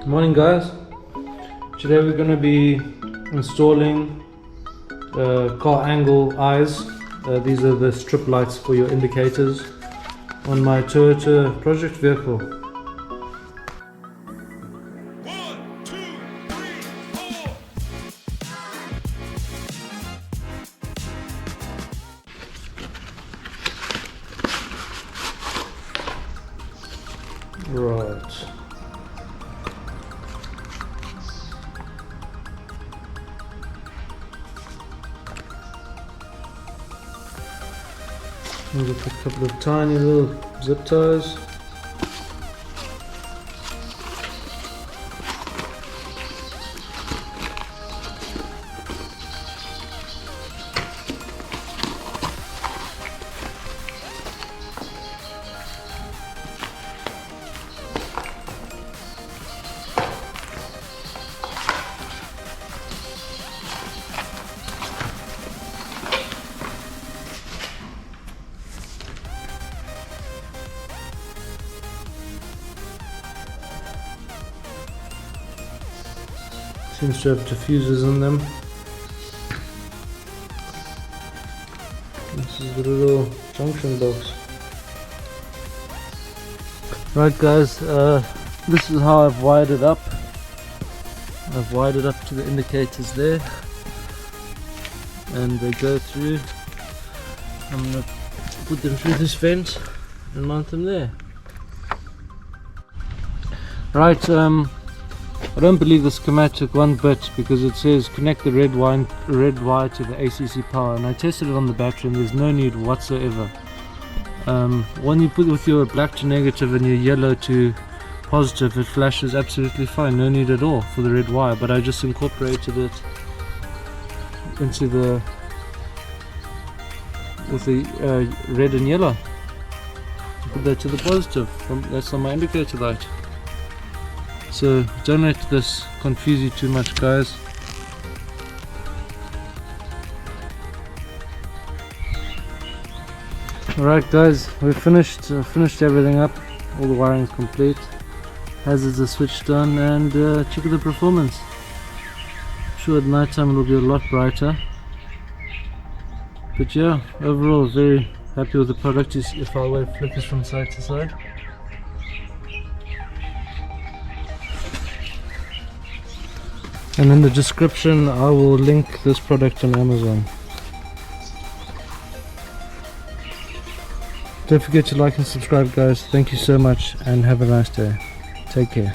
Morning guys, today we're going to be installing car angle eyes. These are the strip lights for your indicators on my Toyota project vehicle. 1, 2, 3, 4. Right. Just a couple of tiny little zip ties. Seems to have diffusers in them. This is the little junction box. Right guys, this is how I've wired it up. I've wired it up to the indicators there, and they go through. I'm going to put them through this vent and mount them there. Right, I don't believe the schematic one bit, because it says connect the red wire to the ACC power, and I tested it on the battery and there's no need whatsoever. When you put with your black to negative and your yellow to positive, it flashes absolutely fine, no need at all for the red wire, but I just incorporated it into the with the red and yellow. Put that to the positive, that's on my indicator light. So don't let this confuse you too much guys. Alright guys, we've finished everything up, all the wiring is complete, hazards are switched on, and check out the performance. I'm sure at night time it will be a lot brighter, but yeah, overall very happy with the product. If I wave flickers from side to side. And in the description I will link this product on Amazon. Don't forget to like and subscribe guys. Thank you so much and have a nice day. Take care.